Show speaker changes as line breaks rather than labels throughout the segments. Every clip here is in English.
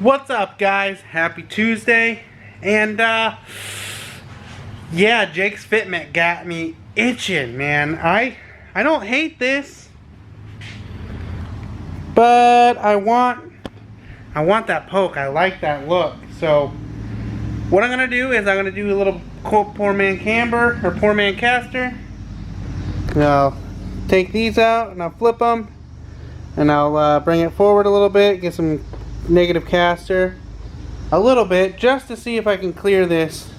What's up, guys? Happy Tuesday. And yeah, Jake's Fitment got me itching, man. I don't hate this, but I want that poke. I like that look. So what I'm gonna do is I'm gonna do a little poor man camber or poor man caster. And I'll take these out and I'll flip them, and I'll bring it forward a little bit, get some negative caster a little bit, just to see if I can clear this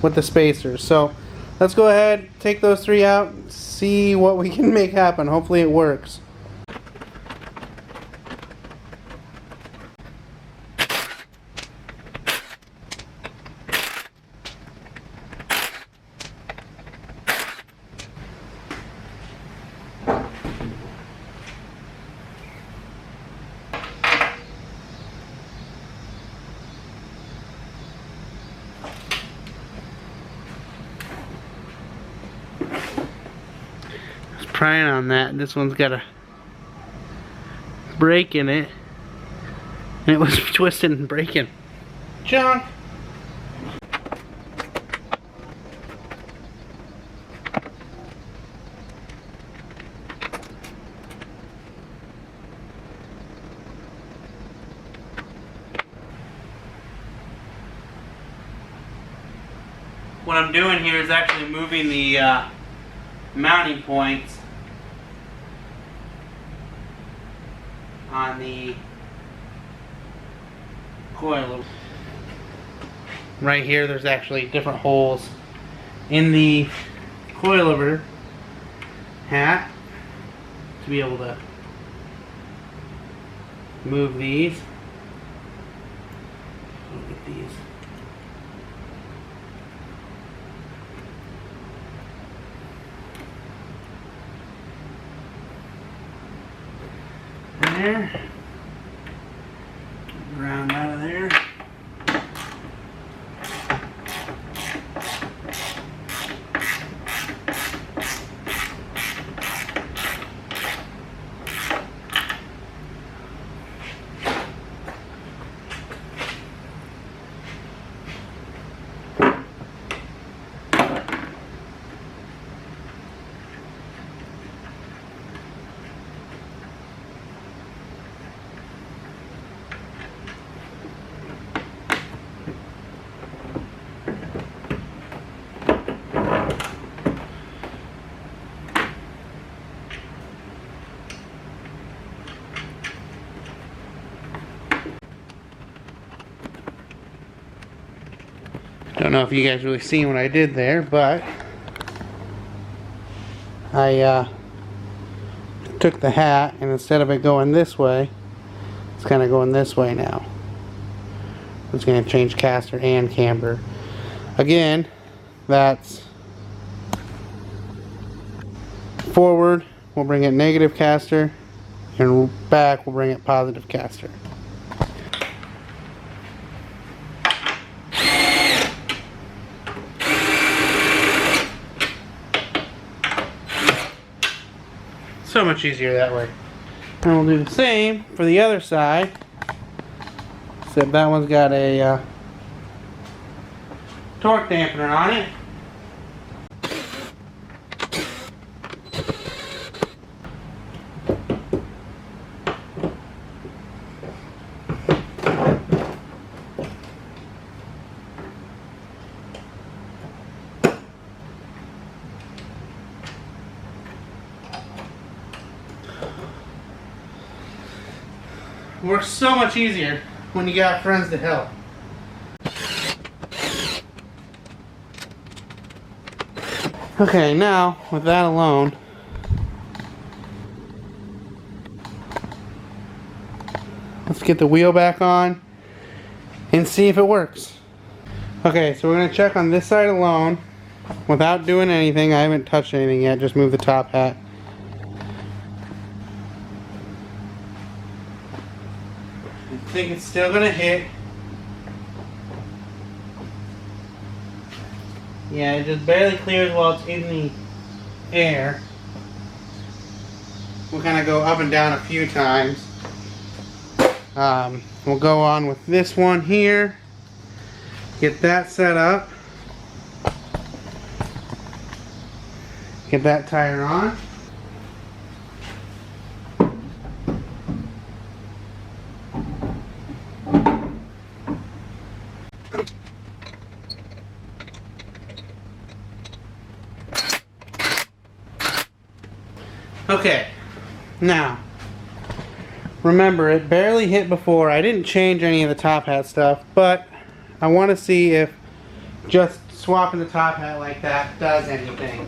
with the spacers. So let's go ahead, take those three out, see what we can make happen. Hopefully it works. Prying on that. This one's got a break in it, and it was twisted and breaking. Junk. What I'm doing here is actually moving the mounting points on the coil. Right here there's actually different holes in the coilover hat to be able to move these. Look at these. There. Round out of there. Don't know if you guys really seen what I did there, but I took the hat, and instead of it going this way, it's kind of going this way now. It's going to change caster and camber. Again, that's forward, we'll bring it negative caster, and back, we'll bring it positive caster. So much easier that way. And we'll do the same for the other side, except that one's got a torque dampener on it. Works so much easier when you got friends to help. Okay, now with that alone, let's get the wheel back on and see if it works. Okay, so we're going to check on this side alone without doing anything. I haven't touched anything yet, just move the top hat. I think it's still gonna hit. Yeah, it just barely clears while it's in the air. We'll kind of go up and down a few times. We'll go on with this one here. Get that set up. Get that tire on. Okay, now remember, it barely hit before. I didn't change any of the top hat stuff, but I want to see if just swapping the top hat like that does anything.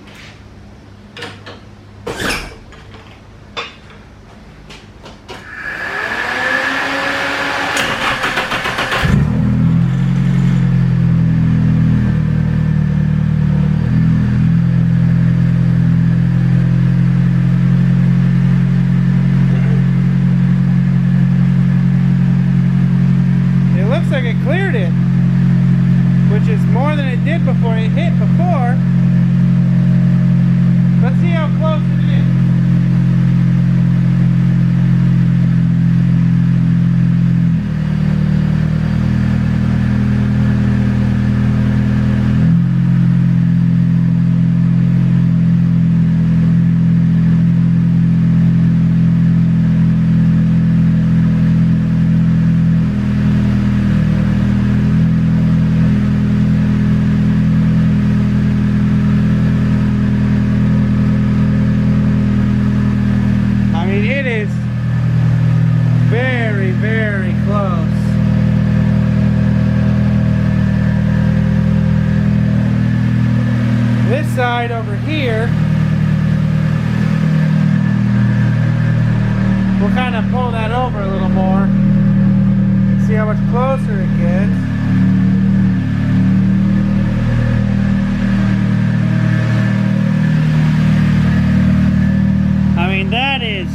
Looks like it cleared it, which is more than it did before it hit before. Let's see how close it is. It is very, very close. This side over here, we'll kind of pull that over a little more. See how much closer it gets. I mean, that is...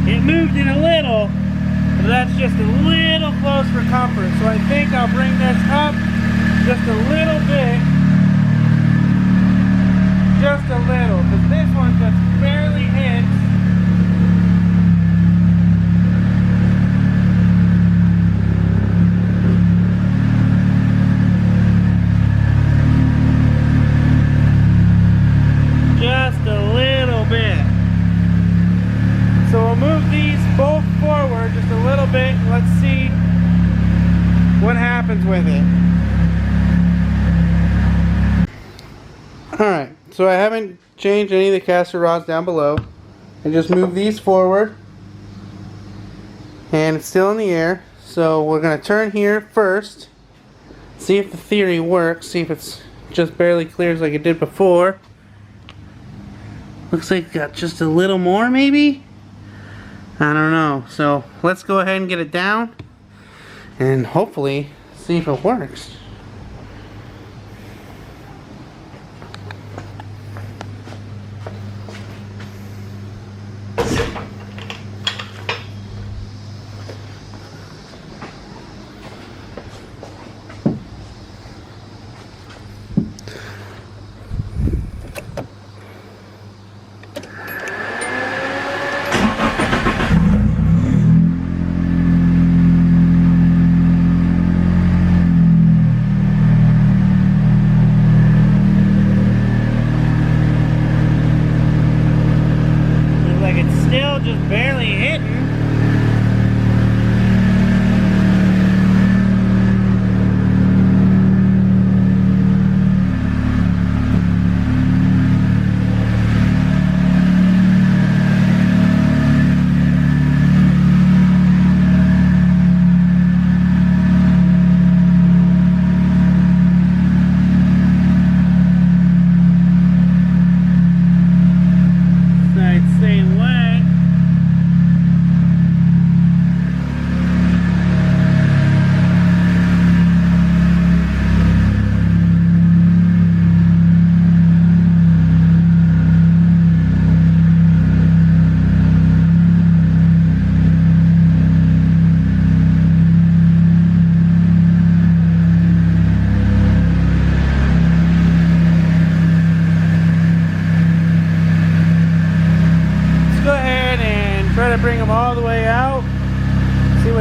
It moved it a little, but that's just a little close for comfort. So I think I'll bring this up just a little bit. Just a little, because this one just barely hits. Just a little bit. So we'll move these both forward just a little bit. Let's see what happens with it. Alright, so I haven't changed any of the caster rods down below. I just moved these forward. And it's still in the air. So we're going to turn here first. See if the theory works. See if it's just barely clears like it did before. Looks like it got just a little more maybe? I don't know. So let's go ahead and get it down and hopefully see if it works.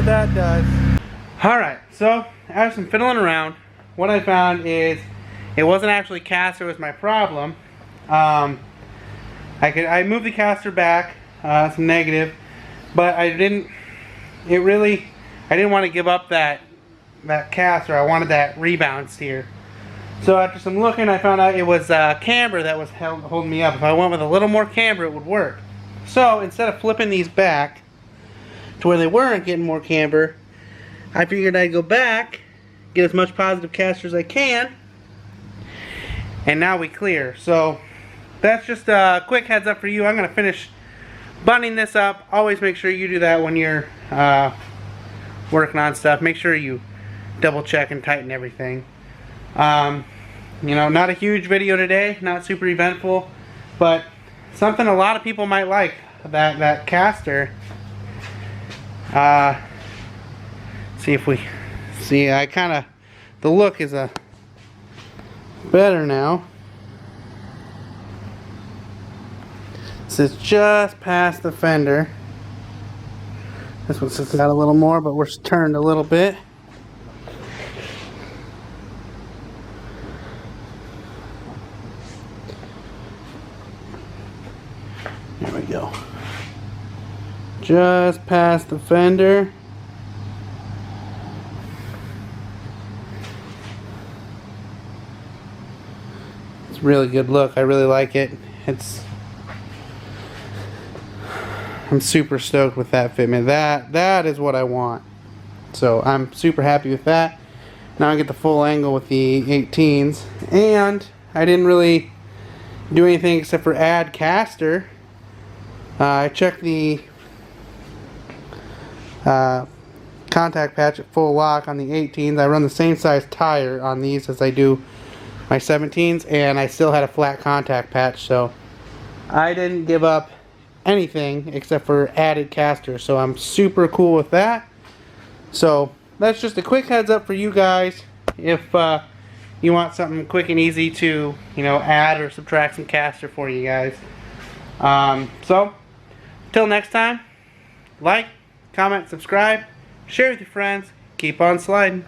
what that does. Alright, so after some fiddling around, what I found is it wasn't actually caster was my problem. I moved the caster back, some negative, but I didn't want to give up that caster. I wanted that rebound steer. So after some looking, I found out it was camber that was holding me up. If I went with a little more camber, it would work. So instead of flipping these back to where they weren't getting more camber, I figured I'd go back, get as much positive caster as I can, and now we clear. So that's just a quick heads up for you. I'm going to finish buttoning this up. Always make sure you do that when you're working on stuff. Make sure you double check and tighten everything. You know, not a huge video today, not super eventful, but something a lot of people might like, that caster. See if we see. The look is better now. This is just past the fender. This one sits out a little more, but we're turned a little bit. There we go. Just past the fender. It's a really good look. I really like it. I'm super stoked with that fitment. That is what I want. So I'm super happy with that. Now I get the full angle with the 18s. And I didn't really do anything except for add caster. I checked the contact patch at full lock on the 18s. I run the same size tire on these as I do my 17s, and I still had a flat contact patch, so I didn't give up anything except for added caster. So I'm super cool with that. So that's just a quick heads up for you guys if you want something quick and easy to, you know, add or subtract some caster for you guys. So until next time, like, comment, subscribe, share with your friends, keep on sliding.